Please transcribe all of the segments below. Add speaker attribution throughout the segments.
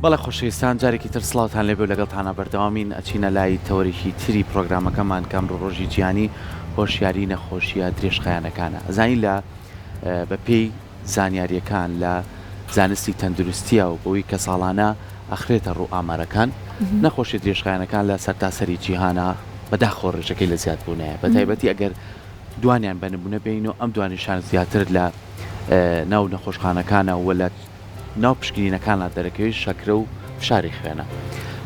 Speaker 1: بەڵێ خۆشەویستان جارێکی تر سڵاوتان لێبێ و لەگەڵتانە بەردەوامین ئەچینە لای تەوەریکی تری پرۆگرامەکەمان کەم ڕۆژی گیانی هۆشیاری نەخۆشیە درێژخایەنەکانە ئەزانی لە بەپێی زانیاریەکان لە زانستی تەندروستیە و بۆی کە ساڵانە ئەخرێتە ڕوو ئامارەکان نەخۆشی درێژخایەنەکان لە سەرتاسەری جیهانە بەداخۆ ڕێژەکەی لە زیادبوونەیە بە تایبەتی ئەگەر دوانیان بەنبوونە بین و ئەم دوانیشان زیاتر لە ناو نەخۆشخانەکانە و لە ناو پشکنینەکانە دەرەکەوی شەکرە و فشاری خوێنە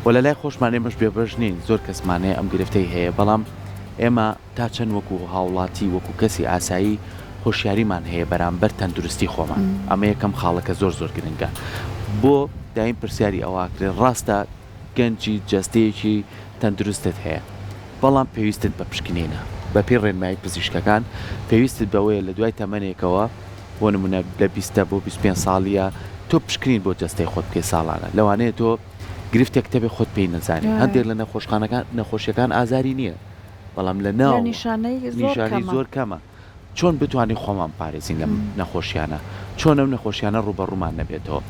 Speaker 1: و لە لای خۆشمان ئێمەش بێبەش نین زۆر کەسمانەیە ئەم گرفتەی هەیە بەڵام ئێمە تا چەند وەکو هاوڵاتی وەکو کەسی ئاسایی هۆشیاریمان هەیە بەرامبەر تەندروستی خۆمان ئەمە یەکەم خاڵەکە زۆر گرنگە بۆ دایم پرسیاری ئەوواکرێ ڕاستە گەنجی جەستەیەکی تەندروستت هەیە بەڵام پێویستت بە پشکنینە بەپێی ڕێنمایی پزیشکەکان پێویستت بەوەیە لە دوای تەمەنێکەوە بۆ نمونە لە 20 بۆ 25 ساڵیە تۆ پشکنین بۆ جەستەی خۆت بکەی ساڵانە لەوانەیە تۆ گرفتێک کتێبێ خۆت پێی نەزانی هەندێک لە نەخۆشیەکان ئازاری نییە بەڵام لە ناو نیشانەی زۆر کەمە چۆن بتوانین خۆمان پارێزین لە نەخۆشیانە چۆن ئەم نەخۆشیانە ڕوبەڕوومان نەبێتەوە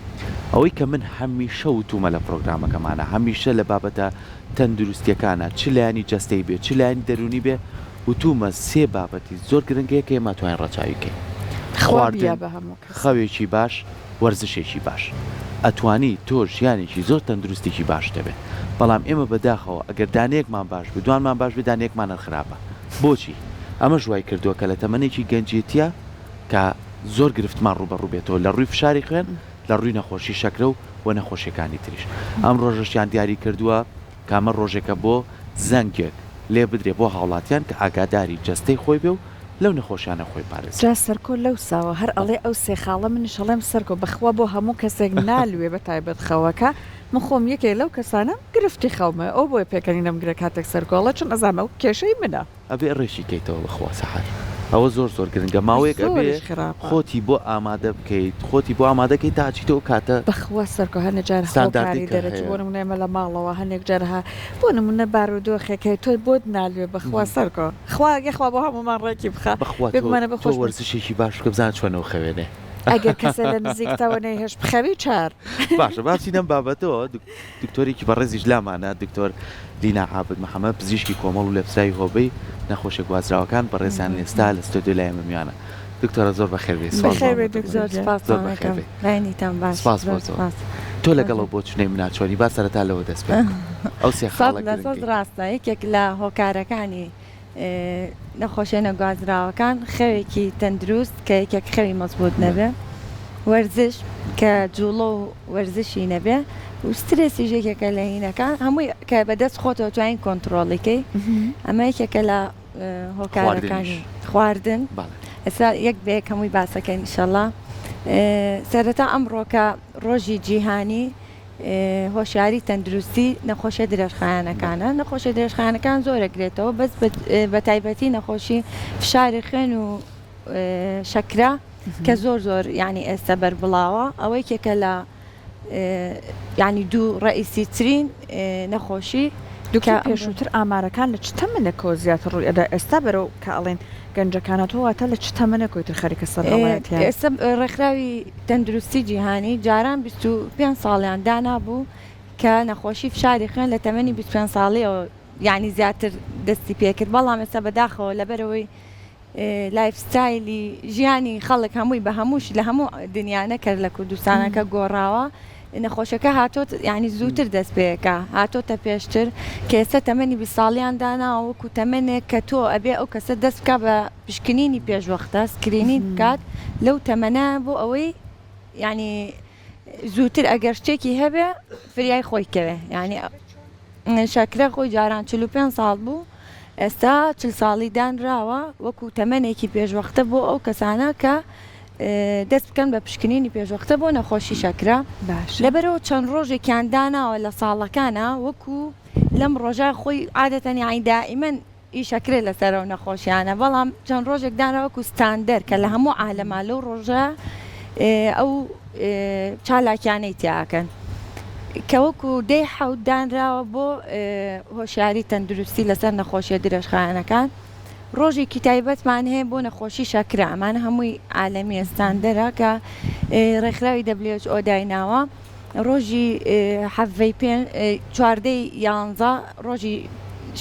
Speaker 1: ئەوەی کە من هەمیشە وتومە لە پرۆگرامەکەمانە هەمیشە لە بابەتە تەندروستیەکانە چ لایانی جەستەی بێ چ لایانی دەرونی بێ وتومە سێ بابەتی زۆر گرنگەیە کە ئێمە توانین ڕەچاوی بکەین خواردن خەوێکی باش وەرزشێکی باش ئەتوانی تۆ ژیانێکی زۆر تەندروستێکی باش دەبێت بەڵام ئێمە بەداخەوە ئەگەر دانەیەکمان باش بێ دوانمان باش بێ دانەیەکمانە خراپە بۆچی ئەمە ژوای کردووە کە لە تەمەنێکی گەنجێتیە کە زۆر گرفتمان ڕوبەڕوو بێتەوە لە ڕووی فشاری خوێن لە ڕووی نەخۆشی شەکرە و نەخۆشیەکانی تریش ئەم ڕۆژەشیان دیاری کردووە کامە ڕۆژێکە بۆ زەنگێک لێ بدرێ بۆ هاوڵاتیان کە ئاگاداری جەستەی خۆی بێ و لەو نەخۆشیانە خۆی پارێز
Speaker 2: جا سەرکۆ لەو ساوە هەر ئەڵێ ئەو سێ خاڵە منیش ئەڵێم سەرکۆ بەخوا بۆ هەموو کەسێک نالوێ بە تایبەت خەوەکە من خۆم یەکێ لەو کەسانە گرفتی خەومە ئەو بۆی پێکەنی نەمگرە کاتێک سەرکۆڵە چون ئەزانمە و کێشەی منە
Speaker 1: ئەبێ ڕێشی کەیتەوە بەخوا سەحر ئەوە زۆر گرنگە ماوەیەک ئەبێ خۆتی بۆ ئامادە بکەیت خۆتی بۆ ئامادەکەی تاچیتەوە کاتە
Speaker 2: بەخوا سەرکۆ هەنە جار هاوکاری دەرەچ بۆ نمونە ئێمە لە ماڵەوە هەنێک جارها بۆ نمونە بارودۆخێکەکەی تۆ بۆت نالوێ بەخوا سەرکۆ خوا بۆ هەمومان ڕێکی بخە
Speaker 1: بخواتمانە بەخۆ وەرزشێکی باش بکە بزان چۆنەوە خەوێنێ
Speaker 2: ئەگەر کەسە لە نزیکتەوە نەیهێش بخەوی چار
Speaker 1: باشە باسی نەم بابەتەوە دکتۆرێکی بەڕێزیش لامانە دکتۆر لینا عابد محەممەد پزیشکی کۆمەڵ و لەپسایی هۆبەی نەخۆشە گوازراوەکان بەڕێزان ئێستا لە ستۆدیۆ لای ئێمە میوانە دکتۆرە زۆر بەخێربێ تۆ لەگەڵەوە بۆ چونەی مناچۆنی با سەرەتا لەوە دەست پێ ئەو سێ خاڵە
Speaker 3: ڕاستە یەکێک لە هۆکارەکانی نەخۆشیە گوازراوەکان خەوێکی تەندروست کە یەکێک خەوی مەزبوط نەبێ وەرزش کە جوڵە و وەرزشی نەبێ و سترێسی ژێکێکە لە هینەکان هەمووی کە بەدەست خۆتەوە توانین کۆنتترۆڵیکەی ئەمە یەکێکە لە هۆکارەکانی خواردن ئێستا یەک بێک هەمووی باسەکەین ئینشەڵڵا سەرەتا ئەمڕۆکە ڕۆژی جیهانی هۆشیاری تەندروستی نەخۆشیە درێژخایەنەکانە نەخۆشیە درێژخایەنەکان زۆرەگرێتەوە بەس بە تایبەتی نەخۆشی فشاری خوێن و شەکرا کە زۆر ینی ئێستا بەربڵاوە ئەوەی کێکە لە ینی دوو ڕئیسی ترین نەخۆشی
Speaker 2: دوکە پێشووتر ئامارەکان لە چ تەمەنێکەوە زیاتر ڕووی ئەدا ئێستا بەرەو کە ئەڵێن گەنجەکانەتەوەواتە لە چ تەمەنێکۆیتر خەریکە سەرڵایەت
Speaker 3: ئێستا ڕێکخراوی تەندروستی جیهانی جاران 25 ساڵیان دانابوو کە نەخۆشی فشاری خوێن لە تەمەنی 25 ساڵیەوە یعنی زیاتر دەستی پێکرد بەڵام ئێستا بەداخەوە لەبەرەوەی لایف ستایلی ژیانی خەڵک هەمووی بە هەمووش لە هەموو دنیانە کرد لە کوردستانەکە گۆڕاوە نەخۆشەکە هاتۆت ینی زووتر دەست پێەکە هاتۆتە پێشتر کە ئێستا تەمەنی 20 ساڵیان داناوە وەکو تەمەنێک کە تۆ ئەبێ ئەو کەسە دەست بکە بە پشکنینی پێشوەختە سکرینی بکات لەو تەمەنە بۆ ئەوەی ینی زووتر ئەگەر شتێکی هەبێ فریای خۆی کەوێ ینی شەکرە خۆی جاران 45 ساڵ بوو ئێستا 40 ساڵی دانراوە وەکو تەمەنێکی پێشوەختە بۆ ئەو کەسانە کە دەست بکەن بە پشکنینی پێشوەختە بۆ نەخۆشی شەکرە لەبەرەوە چەند ڕۆژێکیان داناوە لە ساڵەکانە وەکو لەم ڕۆژە خۆی عادەتەن یانی دائیمەن ئیشەکرێ لەسەرەوە نەخۆشیانە بەڵام چەند ڕۆژێک داناوەکو ستاندەر کە لە هەموو عالەما لەو ڕۆژە ئەو چالاکیانەی تیاکەن کە وەکو دەی حەوت دانراوە بۆ هۆشیاری تەندروستی لەسەر نەخۆشیە درێژخایەنەکان ڕۆژێکی تایبەتمان هەیە بۆ نەخۆشی شەکرە ئەمانە هەمووی عالەمی ئێستاندەرە کە ڕێکخراوی WHO دایناوە ڕۆژی حەڤەی چواردەی یانزە ڕۆژی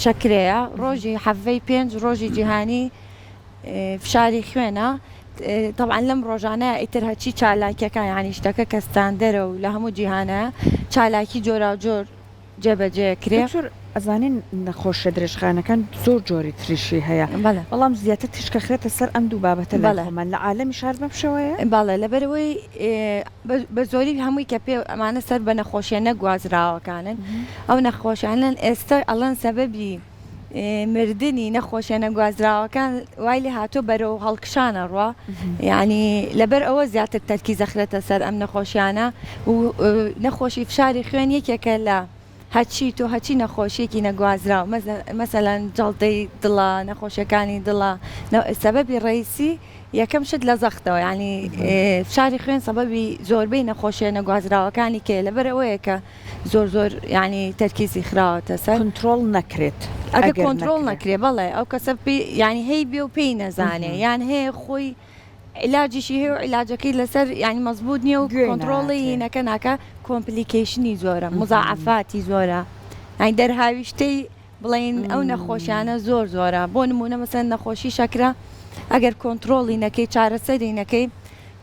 Speaker 3: شەکرەیە، ڕۆژی حەڤەی 5 ڕۆژی جیهانی فشاری خوێنە. طبعا لەم ڕۆژانەیە ئیتر هەچی چالاکیەکان یعنی شتەکە کە ستاندەرە و لە هەموو جیهانە چالاکی جۆرا جۆر جێبەجێکرێ.
Speaker 2: ئەزانین نەخۆشە درێژخانەکان زۆر جۆری تریشی هەیە، بەڵام زیاتر تشکەخرێتە سەر ئەم دوو بابەتە لەمان لە عالەمی شار بەشەوەیە.
Speaker 3: باڵێ لەبەرەوەی بە زۆری هەمووی کە پێ ئەمانە سەر بە نەخۆشیە نەگوازراوەکانن، ئەو نەخۆشیانن ئێستا ئەڵەن سەبەبی مردنی نەخۆشیە نەگوازراوەکان وای لێ هاتۆ بەرەو هەڵکشانە ڕوا، یعنی لەبەر ئەوە زیاتر تەرکی زەخرێتە سەر ئەم نەخۆشیانە و نەخۆشی فشاری خوێن یەکێکە لە هەچی تۆ هەچی نەخۆشیێکی نەگوازراوە مەسەلەن جەڵتەی دڵە نەخۆشیەکانی دڵە سەبەبی ڕئیسی یەکەم شت لە زەختەوە، ینی فشاری خوێن سەبەبی زۆربەی نەخۆشیە نەگوازراوەکانی کێ لەبەر ئەوەیە کە زۆر ینی تەرکیزی خراوەتە سەر
Speaker 2: کنترۆڵ نەکرێت.
Speaker 3: ئەگە کۆنتترۆل نەکرێ بەڵێ ئەو کەسە ینی هەی بێ و پێی نەزانێ یان هەیە خۆی علاجیشی هەیە و علاجەکەی لەسەر ینی مەزبوط نییە و کۆنتترۆڵی نەکە ناکە کۆمپلیکیشنی زۆرە مزاعفاتی زۆرە ئەین دەرهاویشتەی بڵین ئەو نەخۆشیانە زۆرە بۆ نمونە مەسەن نەخۆشی شەکرە ئەگەر کۆنتترۆڵی نەکەی چارەسەری نەکەی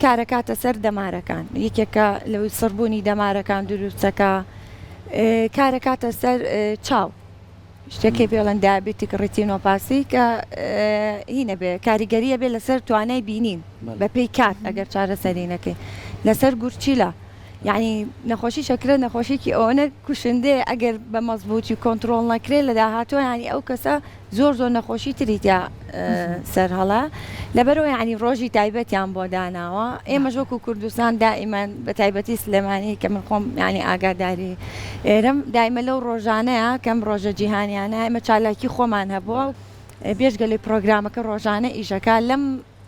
Speaker 3: کارەکاتە سەر دەمارەکان یەکێکە لەوەی سڕبوونی دەمارەکان دروستەکە کارەکاتە سەر چاو شتێکی پێڵەن دیابێتیک ڕێتینۆپاسی کە هینە بێ کاریگەریە بێ لەسەر توانای بینین بە پێی کات ئەگەر چارەسەری نەکەی لەسەر گورچیلە یعنی نەخۆشی شەکرە نەخۆشیێکی ئەوەنە کوشندێ ئەگەر بە مەزبوطی کۆنتترۆل نەکرێت لە داهاتوە ینی ئەو کەسە زۆر نەخۆشی تریتیا سەر هەڵا لەبەرەوە ینی ڕۆژی تایبەتیان بۆ داناوە ئێمە ژۆک و کوردستان دائیمەن بە تایبەتی سلێمانی کە من خۆم ینی ئاگاداری ئێرەم دایمە لەو ڕۆژانەیە کەم ڕۆژە جیهانیانە ئێمە چالاکی خۆمان هەبووە بێژگەلی پرۆگرامەکە ڕۆژانە ئیشەکە لەم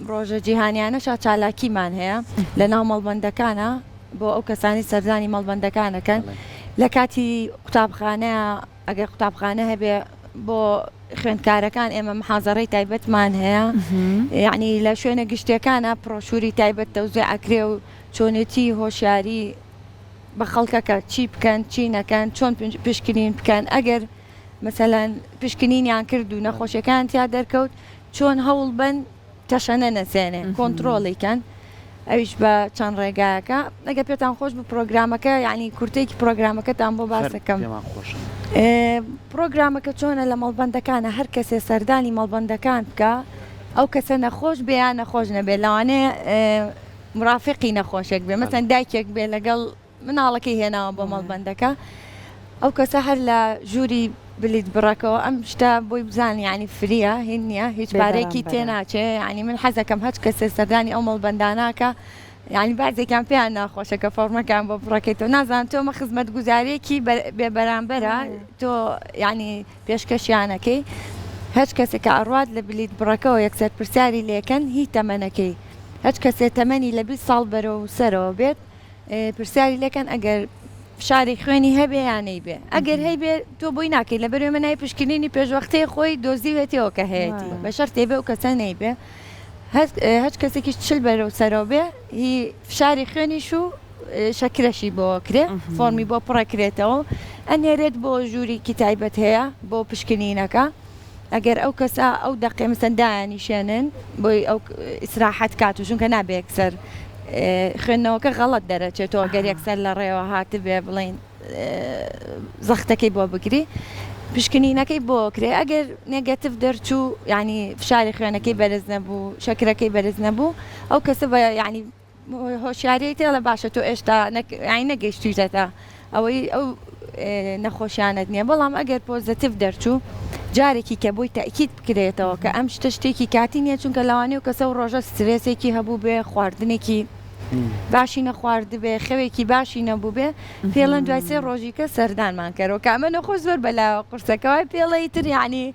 Speaker 3: ڕۆژە جیهانیانەشا چالاکیمان هەیە لە ناو مەڵبەندەکانە بۆ ئەو کەسانی سەردانی مەڵبەندەکانەکەن لە کاتی قوتابخانەیە ئەگەر قوتابخانە هەبێ بۆ خوێندکارەکان ئێمە محازەڕەی تایبەتمان هەیە یعنی لە شوێنە گشتەکانە پرۆشوری تایبەت تەوزێ ئەکرێ و چۆنێتی هۆشیاری بە خەڵکەکە چی بکەن چی نەکەن چۆن پشکنین بکەن ئەگەر مەسەلەن پشکنینیان کرد و نەخۆشیەکان تیا دەرکەوت چۆن هەوڵ بن تەشەنە نەسێنێ کۆنتترۆڵیکەن ئەویش بە چەند ڕێگایەکە ئەگە پێتان خۆش بوو پرۆگرامەکە یعنی کورتێکی پرۆگرامەکەتان بۆ باسەکەم پرۆگرامەکە چۆنە لە مەڵبەندەکانە هەر کەسێ سەردانی مەڵبەندەکان بکە ئەو کەسە نەخۆش بێیان نەخۆش نەبێت لەوانەیە مرافقی نەخۆشێک بێ مەسەن دایکێک بێ لەگەڵ مناڵەکەی هێناوە بۆ مەڵبەندەکە ئەو کەسە هەر لە ژووری بلیت بڕەکەەوە ئەم شتا بۆی بزان ینی فریە هین نییە هیچ بارێکی تێناچێ ینی من حەزەکەم هەچ کەسێ سەردانی ئەو مەڵبەنداناکە ینی بازێکیان پێیان ناخۆشەکە فۆرمەکان بۆ بڕەکەیتەوە نازان تۆمە خزمەت گوزارێکی بێ بەرامبەرە تۆ ینی پێشکەشیانەکەی هەچ کەسێکە ئەڕوات لە بلیت بڕەکەەوە یەکسەر پرسیاری لێکەن هی تەمەنەکەی هەچ کەسێ تەمەنی لە 20 ساڵ بەرەو سەرەوە بێت پرسیاری لێکەن ئەگەر فشاری خوێنی هەبێ یانەی بێ ئەگەر هەی بێ تۆ بۆی ناکەی لە بەروێ منای پشکنینی پێشوەختەی خۆی دۆزیوێتەوە کە هەیەی بە شەرتێ بێ و کەسە نەی بێ هەچ کەسێکی چل بەرەو سەرەوە بێ هی فشاری خوێنیش و شەکرەشی بۆ کرێ فۆرمی بۆ پڕەکرێتەوە ئەنێرێت بۆ ژووریکی تایبەت هەیە بۆ پشکنینەکە ئەگەر ئەو کەسە ئەو دەقێ مەسەندایانی شێنن بۆی ئەو ئیسراحەت کات و چونکە نابێ یەکسەر خوێندنەوەکە غەڵەت دەرەچێتەوە گەر یەکسەر لە ڕێوە هاتە بێ بڵین زەختەکەی بۆ بگری پشکنینەکەی بۆ کرێ ئەگەر نێگەتیڤ دەرچوو ینی فشاری خوێنەکەی بەرز نەبوو شەکرەکەی بەرز نەبوو ئەو کەسە بە ینی هۆشیارەی تێڵە باشە تۆ ئێشتا نەگەیشتویتەتە ئەوەی ئەو نەخۆشیانت نییە بەڵام ئەگەر پۆزتیڤ دەرچوو جارێکی کە بۆی تاکید بکرێتەوە کە ئەم شتێکی کاتی نییە چونکە لەوانەیە و کەسە و ڕۆژە سترێسێکی هەبوو بێ خواردنێکی باشی نەخوارد بێ خەوێکی باشی نەبوو بێ پێڵەن دوای سێ ڕۆژی کە سەردانمان کەرەوە کە ئەمە نەخۆش زۆر بەلا قورسەکەوای پێڵی تر ینی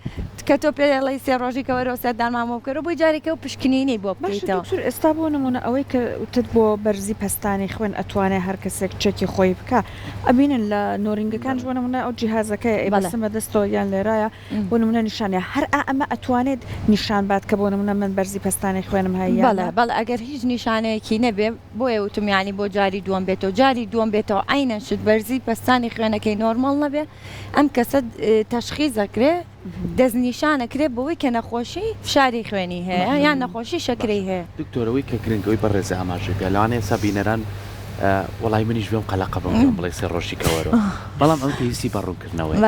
Speaker 3: کە تۆ پێڵی سێ ڕۆژی کەوەرەوە سەردانمامۆ بکەرە بۆی جارێکە و پشکنینی بۆ
Speaker 2: باش
Speaker 3: بکەیتەوە.
Speaker 2: دکتور ئێستا بۆ نمونە ئەوەی کە وتت بۆ بەرزی پەستانی خوێن ئەتوانێت هەر کەسێک چەکی خۆی بکە ئەبینن لە نۆرینگەکان بۆ نمونە ئەو جیهازەکە ئێبەسمە دەستەوە یان لێرایە بۆ نمونە نیشانە هەر ئەمە ئەتوانێت نیشان بات کە بۆ نمونە من بەرزی پەستانی خوێنم هەیە
Speaker 3: بەڵێ ئەگەر هیچ نیشانەیەکی نەبێ بۆیە وتمیانی بۆ جاری دووەم بێتەوە جاری دووەم بێتەوە ئاینەن شت بەرزی پەستانی خوێنەکەی نۆرمال نەبێ ئەم کەسە تەشخیص ئەکرێ دەستنیشانەکرێ بەوەی کە نەخۆشی فشاری خوێنی هەیە یان نەخۆشی شەکرەی هەیە.
Speaker 1: دکتۆرەوەی کە گرنگەوەی بەڕێز ئاماژەکە لەوانەیە سابینەران وڵای منیش بێم قەلەقە بم بڵێ سێ ڕۆژی کەوەرەوە بەڵام ئەم پێویستی بەڕوونکردنەوەی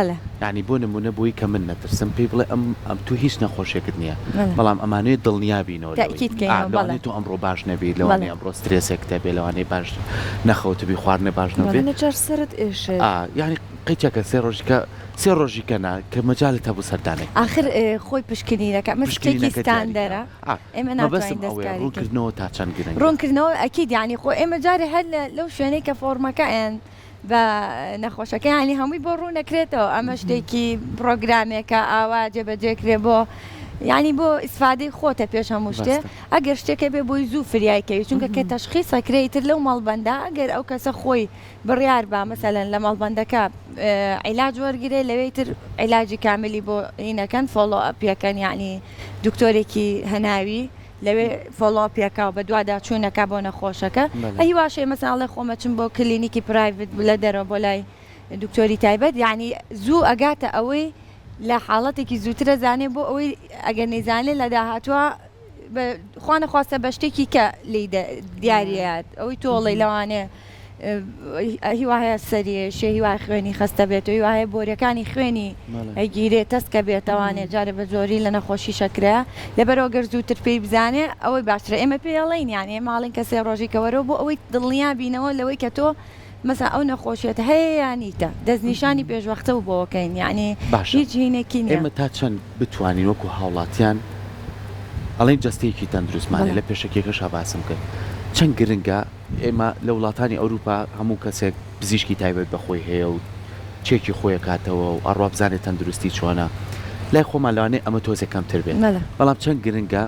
Speaker 1: یعنی بۆ نمونە بۆی کە من نەترسم پێی بڵێ ئەم تو هیچ نەخۆشیەکەت نییە بەڵام ئەمانەیە دڵنیابینەوە لەوانێت تو ئەمڕۆ باش نەبێت لەوانەیە ئەمڕۆ سترێسێک دەبێت لەوانەیە باش نەخەوتبی خواردنە باش نەبێت
Speaker 2: نەجار سرت ئێشێ
Speaker 1: یعنی قیچەکە سێ ڕۆژیکەنا کە مەجالت هەبوو سەردانێک
Speaker 3: آخر خۆی پشکنینەکە مشتێکی ستاندەرە ئێمە ناتوانین
Speaker 1: ڕوونکردنەوە تا چەند گرنگ
Speaker 3: ڕوونکردنەوە ئەکید ینی خۆ ئێمە جارێ هەر لەو شوێنەی کە فۆرمەکەیان بە نەخۆشەکە ینی هەمووی بۆ ڕوو نەکرێتەوە ئەمە شتێکی پرۆگرامێکە ئاوا جێبەجێکرێ بۆ ینی بۆ ئیسفادەی خۆتە پێش هەموو شتێ ئەگەر شتێکە بێ بۆی زوو فریایکەوی چونکە کە تەشخیصەکرێتتر لەو ماڵبەندا ئەگەر ئەو کەسە خۆی بڕیار بە مەسەلەن لە ماڵبەندەکە عیلاج وەرگێ لەوەی تر عیلاجی کاملی بۆ هینەکەن فۆلۆ ئەپیەکەن یعنی دکتۆرێکی هەناوی لەوێ فۆلۆپیەکە بە دوادا چوونەکە بۆ نەخۆشەکە ئەی واشێ مەساڵێ خۆمەچم بۆ کلینیکی پرایڤت لە دەرەوە بۆ لای دکتۆری تایبەت یعنی زوو ئەگاتە ئەوەی لە حاڵەتێکی زووترە زانێ بۆ ئەوەی ئەگەر نەیزانێت لە داهاتوە خوانە خواستە بە شتێکی کە لی دیارەت ئەوەی تۆڵی لەوانێ هیوایە سەریێشێ هیوای خوێنی خستە بێت و هیوایە بۆریەکانی خوێنی ئەگیرێت تەستکە بێتەوانێت جارە بە زۆری لە نەخۆشی شەکرە لەبەرەوە گەر زووتر پێی بزانێ ئەوەی باشترە ئێمە پێڵین یانێ ماڵین کە سێ ڕۆژی کەوەرەوە بۆ ئەوەی دڵنیا بینەوە لەوەی کە تۆ مەسا ئەو نەخۆشیێت هەیە یانیتە دەستنیشانی پێشوەختە و بۆەکەین یعنی هیچ هینێکی نیە
Speaker 1: ئێمە تا چەند بتوانین وەکو هاوڵاتیان ئەڵێن جستەیەکی تەندروستمانێ لە پێشەکێکەش باسم کرد چەند گرنگە ئێمە لە وڵاتانی ئەوروپا هەموو کەسێک پزیشکی تایبەت بەخۆی هەیە و چێکی خۆیە کاتەوە و ئەڕوا بزانێت تەندروستی چۆنە لای خۆمان لەوانێ ئەمە تۆزێک کەمتر بێت بەڵام چەند گرنگە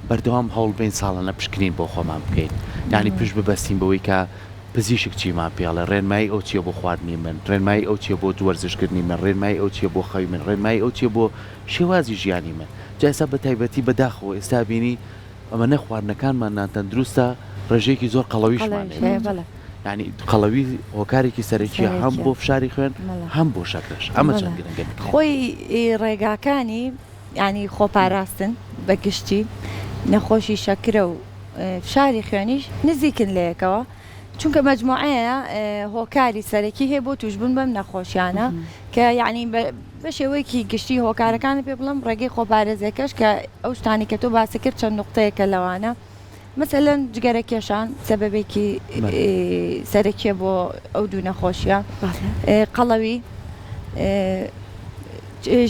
Speaker 1: بەردەوام هەوڵبین ساڵانە پشکنین بۆ خۆمان بکەین یعنی پشت ببەستین بەوەی کە پزیشک چیمان پێڵە ڕێنمایی ئەو چیە بۆ خواردنی من ڕێنمایی ئەو چیە بۆ دووەرزشکردنی من ڕێنمایی ئەو چیە بۆ خەوی من ڕێنمایی ئەو چیە بۆ شێوازی ژیانی من جایسا بە تایبەتی بەداخەوە ئێستا بینی ئەمە نەخواردنەکانمان ناتەندروستە ڕێژەیەکی زۆر قەڵەویشمان ینی قەڵەوی هۆکارێکی سەرەکیە هەم بۆ فشاری خوێن هەم بۆ شەکرش ئەمە چەند گرنگە
Speaker 3: خۆی ڕێگاکانی ینی خۆپاراستن بەگشتی نەخۆشی شەکرە و فشاری خوێنیش نزیکن لەیەکەوە چونکە مەجموعەیە هۆکاری سەرەکی هەیە بۆ توشبوون بەم نەخۆشیانە کە یعنی بە شێوەیەکی گشتی هۆکارەکانی پێ بڵم ڕێگەی خۆپارێزەکەش کە ئەو شتانی کە تۆ باسی کرد چەند نقطەیەکە لەوانە مەسەلەن جگەرە کێشان سەبەبێکی سەرەکیە بۆ ئەو دوو نەخۆشیە قەڵەوی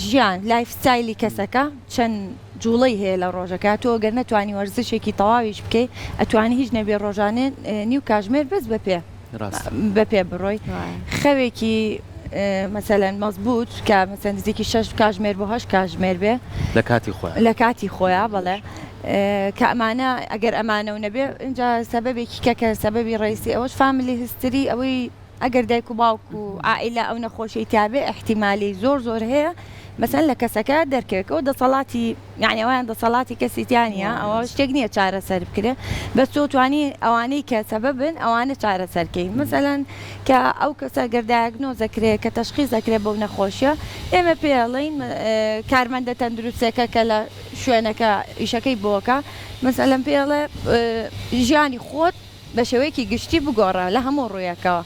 Speaker 3: ژیان لایفستایلی کەسەکە چەند جوڵەی هەیە لە ڕۆژەکە تۆ گەر نەتوانی وەرزشێکی تەواویش بکەی ئەتوانی هیچ نەبێ ڕۆژانێ نیو کاژمێر بەس بەپێ بڕۆی خەوێکی مەسەلەن مەزبوط کە مەسەن نزیکی 6 کاژمێر بۆ 8 کاژمێر بێ لە کاتی خۆیان بەڵێ کە ئەمانە ئەگەر ئەمانە و نەبێ اینجا سەبەبێکی کەکە سەبەبی ڕئیسی ئەوەش فامیلی هیستری ئەوەی ئەگەر دایک و باوک و عائیلە ئەو نەخۆشی تابێ احتیمالی زۆر هەیە مەسەن لە کەسەکە دەرکەوێتەوە دەسەڵاتی یعنی ئەویان دەسەڵاتی کەسی تیانە ئەوە شتێک نییە چارەسەر بکرێ بەس تۆ توانی ئەوانەی کە سەبەبن ئەوانە چارەسەرکەین مەسەلەن کە ئەو کەسە گەر دایگنۆزەکرێت کە تەشخیصەکرێت بەو نەخۆشیە ئێمە پێڵین کارمەندە تەندروستێکە کە لە شوێنەکە ئیشەکەی بۆکە مەسەلەن پێڵێ ژیانی خۆت بە شێوەیەکی گشتی بگۆڕە لە هەموو ڕوویەکەوە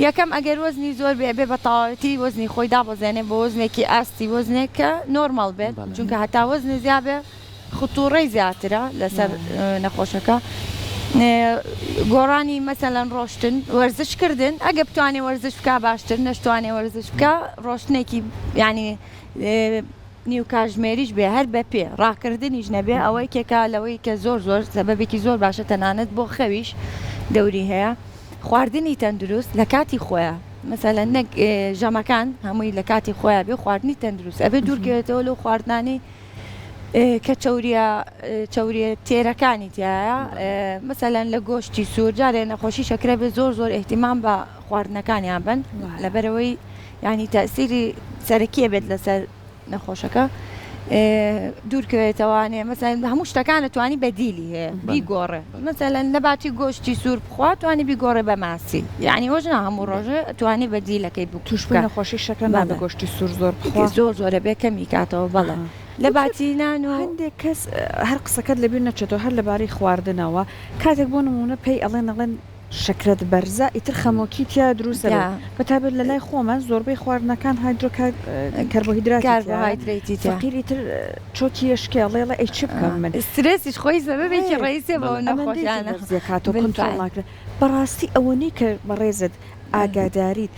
Speaker 3: یەکەم ئەگەر وەزنی زۆر بێ بە تەواوەتی وەزنی خۆی دابەزێنێ بە وەزنێکی ئاستی وەزنێک کە نۆرمال بێت چونکە هەتا وەزنی زیابێ خطوڕەی زیاترە لەسەر نەخۆشەکە گۆڕانی مەسەلەن ڕۆشتن وەرزشکردن ئەگە بتوانێ وەرزش بکە باشتر نەشتوانێ وەرزش بکە ڕۆشتنێکی ینی نیو کاژمێریش بێ هەر بە پێ ڕاکردنیش نەبێ ئەوەی کێکا لەوەی کە زۆر سەبەبێکی زۆر باشە تەنانەت بۆ خەویش دەوری هەیە خواردنی تەندروست لە کاتی خۆیە مثلا نەک ژەمەکان هەمووی لە کاتی خۆیان بێ خواردنی تەندروست ئەبێ دوورکەوێتەوە لەو خواردنانی کە چوریە تێرەکانی تایە مثلەن لە گۆشتی سوور جارێ نەخۆشی شەکرە بێ زۆر احتیمام بە خواردنەکانیان بن لەبەرەوەی ینی تەسیری سەرەکیە بێت لەسەر نەخۆشەکە دوورکەوێتەوانێ مەسەن هەموو شتەکان دەتوانی بەدیلی هەیە بیگۆڕێ مەسەلەن لە باتی گۆشتی سوور بخوا توانی بیگۆڕێ بە ماسی یعنی وەژ هەموو ڕۆژە توانی بەدیلەکەی
Speaker 2: توش نەخۆشی شەکە بە گۆشتی سوور
Speaker 3: زۆرە بێ کەمی کاتەوە بەڵێ لە باتی نان و
Speaker 2: هەندێک کەس هەر قسەکەت لەبیر نەچێتەوە هەر لەبارەی خواردنەوە کاتێک بۆ نمونە پێی ئەڵێن شەکرەت بەرزە ئیتر خەمۆکی تیا دروستە بەتابێت لە لای خۆمان زۆربەی خواردنەکان کاربۆهیدراتی فەقیریتر چۆکی هێشکێڵێڵە ئەی چ بکەم من
Speaker 3: سترێسیش خۆی سەبەبێکی ڕئیسێ بۆ نەخۆشیانە
Speaker 2: کاتۆ کنترۆڵناکرێت بەڕاستی ئەوەنی کە بەڕێزت ئاگاداریت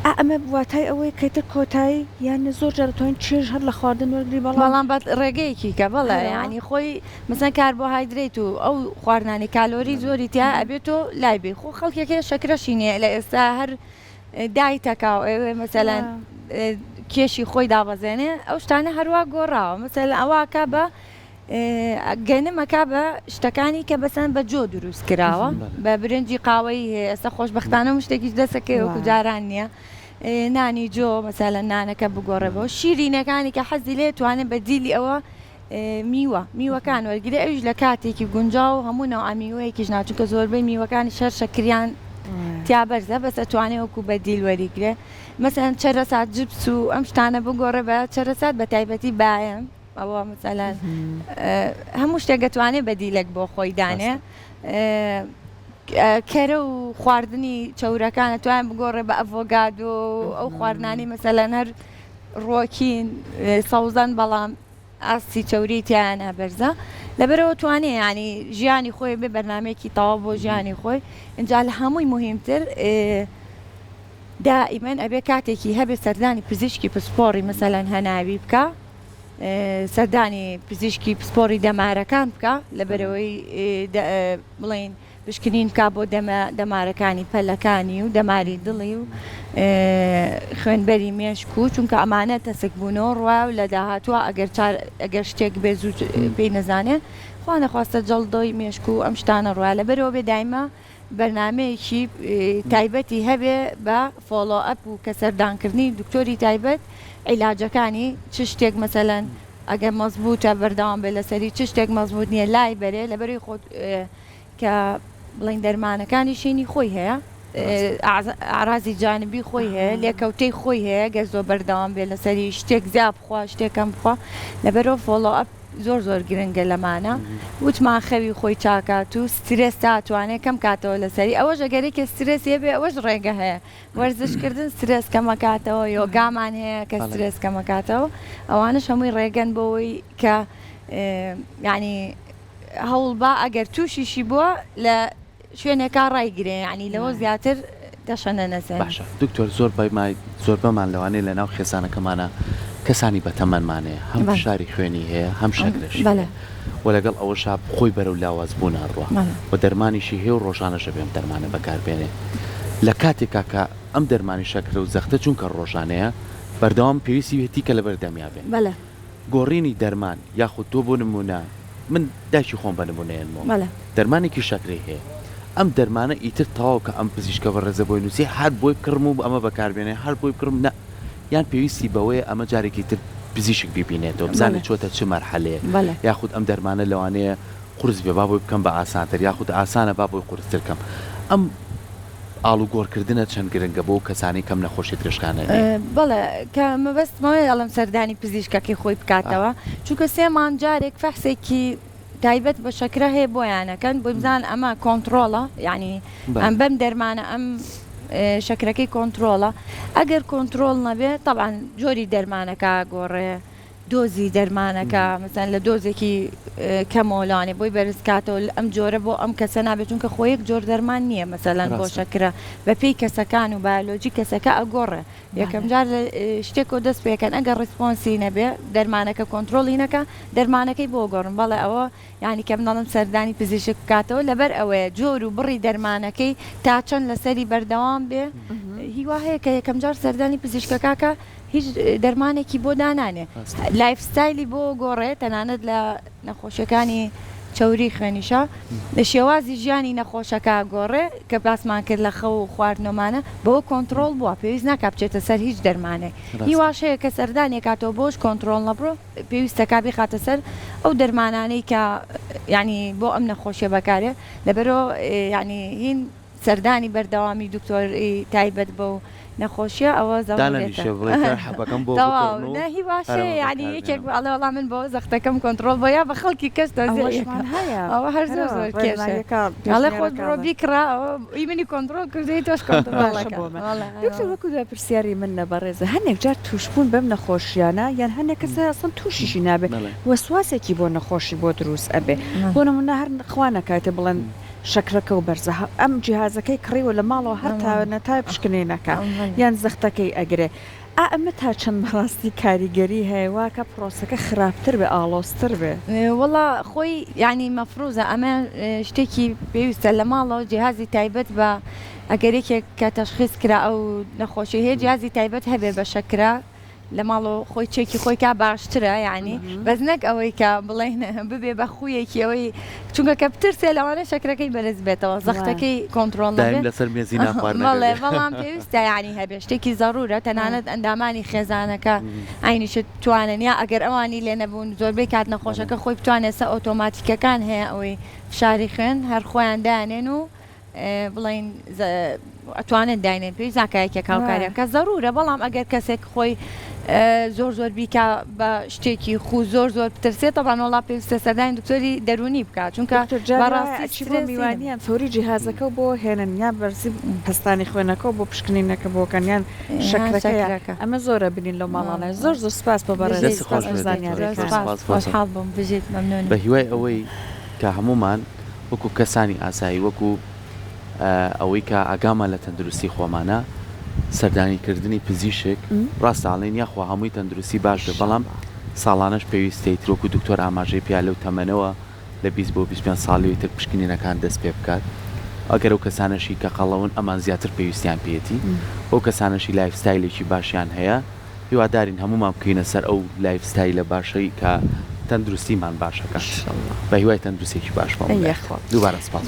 Speaker 2: ئەمە واتای ئەوەی کەیتر کۆتایی یان زۆر جارتوانین چێژ هەر لە خواردن وەرگری
Speaker 3: بەڵام بە ڕێگەیەکی کە بەڵێ ینی خۆی مەسەن کاربۆهایدرێت و ئەو خواردنانی کالۆری زۆری تیا ئەبێت و لای بێ خۆ خەڵکێکە شەکرەشی نییە لە ئێستا هەر دایتەکاو ئێوێ مەسەلەن کێشی خۆی دابەزێنێ ئەو شتانە هەروە گۆڕاوە مەسەل ئەوواکە بە گەنمەکە بە شتەکانی کە بەسەن بە جۆ دروست کراوە بە برنجی قاوەی هەیە ئێستا خۆشبەختانە شتێکیش دەسەکەی وەکو جاران نییە نانی جۆ مەسەلەن نانەکە بگۆڕێەوە شیرینەکانی کە حەزی لێ توانێت بە دیلی ئەوە میوەکان وەرگرێ ئەوش لە کاتێکی گونجاو هەموو نەوە ئامیوەیەکیش ناچونکە زۆربەی میوەکانی شەر شەکریان تیا بەرزە بەسە توانێت وەکو بە دیل وەریگرێ مەسەن چەرەسات جبس و ئەم شتانە بگۆڕێ بە چەرەسات بە تایبەتی باەم ئەوە مثلەن هەموو شتێک دەتوانێت بەدیلێک بۆ خۆی دانێ کەرە و خواردنی چەورەکانە توان بگۆڕێ بە ئەڤۆگاد و ئەو خواردنانی مەسەلەن هەر ڕۆکین سەوزەن بەڵام ئاستی چەوری تیانە بەرزە لەبەرەوە توانێ ینی ژیانی خۆی بێ بەرنمەیەکی تەواو بۆ ژیانی خۆی اینجا لە هەمووی مهمتر دائیمەن ئەبێ کاتێکی هەبێ سەردانی پزیشکی پسپۆڕی مەسەلەن هەناوی بکە سەردانی پزیشکی پسپۆڕی دەمارەکان بکە لەبەرەوەی بڵین بشکنین کا بۆ دەمارەکانی پەلەکانی و دەماری دڵی و خوێنبەری مێشک و چونکە ئەمانە تەسک بوونەوە ڕوا و لە داهاتوە ئەگەر شتێک بێ زوو پێی نەزانێ خوا نەخواستە جەڵدۆی مێشک و ئەم شتانە ڕوا لەبەرەوە بێ دایمە بەرنمەیەکی تایبەتی هەبێ بە فۆلۆئەپ و کە سەردانکردنی دکتۆری تایبەت عیلاجەکانی چ شتێک مەسەلەن ئەگەر مەزبوطە بەردەوام بێ لەسەری چ شتێک مەزبوط نییە لای بەرێ لەبەری خۆت کە بڵین دەرمانەکانی شینی خۆی هەیە ئارازی جانبی خۆی هەیە لێکەوتەی خۆی هەیە گەر زۆر بەردەوام بێ لەسەری شتێک زیاب بخوا شتێکم بخوا لەبەرەوە فۆلۆئەپ زۆر گرنگە لەمانە وتمان خەوی خۆی چاکات و سترێس تاتوانێت کەم کاتەوە لەسەری ئەوە ژەگەرێکی سترێس هەیە بێ ئەوەش ڕێگە هەیە وەرزشکردن سترێس کەمەکاتەوە یۆگامان هەیە کە سترێس کەمەکاتەوە ئەوانش هەمووی ڕێگەن بۆەوەی کە ینی هەوڵ با ئەگەر تووشیشی بووە لە شوێنێکا ڕایگرێ ینی لەوە زیاتر دەشەنە نەسەر
Speaker 1: باشە دکتۆر زۆر بەمان لەوانەیە لە ناو خێزانەکەمانە کەسانی بەتەمەنمانەیە هەم شاری خوێنی هەیە هەم شەکرەشی و لەگەڵ ئەوە شاب خۆی بەرەو لاواز بوو ناڕوە و دەرمانیشی هەیە و ڕۆژانەشە بێم دەرمانە بەکاربێنێ لە کاتێکا کە ئەم دەرمانی شەکرە و زەختە چونکە ڕۆژانەیە بەردەوام پێویستی هێتی کە لە بەردەمیا بێن گۆڕینی دەرمان یاخود تۆ بۆ نمونە من داکی خۆم بە نمونەیەنەوە دەرمانێکی شەکرەی هەیە ئەم دەرمانە ئیتر تەواو کە ئەم پزیشکە بە ڕێزە بۆی نووسی هەر بۆی بکڕم و ئەمە بەکاربێنێ هەر بۆی بکڕم نە یان پێویستی بەوەیە ئەمە جارێکی تر پزیشک ببینێتەوە بزانێت چۆتە چ مەرحەلەیە یاخود ئەم دەرمانە لەوانەیە قورس بێ با بۆی بکەم بە ئاسانتر یاخود ئاسانە با بۆی قورسترکەم ئەم ئاڵوگۆڕکردنە چەند گرنگە بۆ کەسانی کەم نەخۆشی درێژخانە
Speaker 3: بەڵێ کە مەبەستمەوەی ئەڵم سەردانی پزیشکەکەی خۆی بکاتەوە چونکە سێمان جارێک فەحسێکی تایبەت بە شەکرە هەیە بۆیانەکەن بۆ بزان ئەمە کۆنتترۆڵە یعنی ئەم بەم دەرمانە ئەم شەکرەکەی کۆنتترۆڵە ئەگەر کۆنتترۆل نەبێت طبعاً جۆری دەرمانەکە گۆڕێ دۆزی دەرمانەکە مەسەن لە دۆزێکی کەمۆلانێ بۆی بەرزکاتەوە ئەم جۆرە بۆ ئەم کەسە نابێت چونکە خۆیەک جۆر دەرمان نییە مەسەلەن بۆ شەکرە بەپێی کەسەکان و بایۆلۆجی کەسەکە ئەگۆڕێ یەکەم جار شتێک و دەست پێکەن ئەگەر ڕسپۆنسی نەبێ دەرمانەکە کۆنتترۆڵی نەکە دەرمانەکەی بۆ گۆڕن بەڵێ ئەوە ینی کەم ناڵم سەردانی پزیشک بکاتەوە لەبەر ئەوەیە جۆر و بڕی دەرمانەکەی تا چەند لەسەری بەردەوام بێ هیوا هەیە کە یەکەم جار سەردانی پزیشکەکە هیچ دەرمانێکی بۆ دانانێ لایف ستایلی بۆ گۆڕێت تەنانەت لە نەخۆشیەکانی چوری خوێنیشە لە شێوازی ژیانی نەخۆشەکە گۆڕێ کە باسمان کرد لە خەو و خواردنەمانە بەوە کۆنتترۆل بووە پێویست ناکە بچێتە سەر هیچ دەرمانێک هیواشەیە کە سەردانی کاتەوە بۆش کۆنتترۆل نەبڕۆ پێویستەکە بخاتە سەر ئەو دەرمانانەی کە ینی بۆ ئەم نەخۆشیە بەکارێ لەبەرەوە ینی هین سەردانی بەردەوامی دکتۆری تایبەت بە و نەخۆشیە ئەوە
Speaker 1: حەبەکەم بۆ
Speaker 3: هی باشێ ینی یەکێک ئەڵێ وەڵام من بۆ زەختەکەم کۆنتترۆل بۆ یا بە خەڵکی کەس
Speaker 2: ئەوەشمان هەیە
Speaker 3: ئەوە هەر زۆر زۆر کێشەکە ئەڵێ خۆت بڕۆ بیکڕا ئیمنی کۆنتترۆل کردی تۆش
Speaker 2: کۆنتترۆل وەکو پرسیاری من نەبەڕێزە هەنێک جار توشبوون بەم نەخۆشیانە یان هەنێک کەسە ئەسڵ تووشیشی نابێت وەسواسێکی بۆ نەخۆشی بۆ دروست ئەبێ بۆ نمونە هەر خوانەکاتە بڵێن شەکرەکە و بەرزە ئەم جیهازەکەی کڕیوە لە ماڵەوە هەر تا نەتای پشکنێنەکە یان زەختەکەی ئەگرێ ئەمە تا چەند بەڕاستی کاریگەری هەیە واکە پرۆسەکە خراپتر بێ ئاڵۆستر بێ
Speaker 3: وڵا خۆی ینی مەفروزە ئەمە شتێکی پێویستە لە ماڵەوە جیهازی تایبەت بە ئەگەرێکێک کە تەشخیص کرا ئەو نەخۆشی هەیە جیهازی تایبەت هەبێ بە شەکرا لە ماڵەوە خۆی چێکی خۆی کا باشترە ینی بەس نەک ئەوەی کە بڵێن ببێ بە خویەکی ئەوەی چونکە کە پترسێ لەوانە شەکرەکەی بەرز بێتەوە زەختەکەی کۆنتترۆل
Speaker 1: لەسەر مێزی
Speaker 3: ناخواردنەوەڵێ بەڵام پێویستە ینی هەبێ شتێکی زەڕورە تەنانەت ئەندامانی خێزانەکە ئاینیشت توانن یا ئەگەر ئەوانی لێ نەبوون زۆربەی کات نەخۆشەکە خۆی بتوانێت سە ئۆتۆماتیکەکان هەیە ئەوەی فشاری خوێن هەر خۆیان دایانێن و بڵین ئەتوانێت داینێن پێویست ناکایەکە کاوکاریان کە زەرورە بەڵام ئەگەر کەسێک خۆی زۆر زۆر بیکە بە شتێکی خو زۆر زۆر بترسێتە بانۆڵا پێویستە سەردانی دکتۆری دەرونی بکات چونکە
Speaker 2: میوانیان فۆری جیهازەکە بۆ هێنن یا بەرزی پستانی خوێنەکە بۆ پشکنینەکە بۆکەنیان شەکرەکە ئەمە زۆرە ببینین لە ماڵانە زۆر زۆر سپاس بە
Speaker 3: بەڕێزانیان بم بژێت مەمنون
Speaker 1: بە هیوای ئەوەی کە هەمومان وەکو کەسانی ئاسایی وەکو ئەوەی کە ئاگامان لە تەندروستی خۆمانە سەردانیکردنی پزیشک ڕاستاڵێن یاخوا هەمووی تەندروستی باش بێ بەڵام ساڵانەش پێویستەی ترۆکو دکتۆر ئاماژەی پیا لەو تەمەنەوە لە 20 بۆ 25 ساڵی تر پشکنینەکان دەست پێ بکات ئەگەر ئەو کەسانەشی کە قەڵەون ئەمان زیاتر پێویستیان پێێتی ئەو کەسانەشی لایفستایلێکی باشیان هەیە هیوادارین هەمومان بکەینە سەر ئەو لایفستایلە باشەی کە تەندروستیمان باشەکە بە هیوای تەندروستێکی باش دووبارە سپاس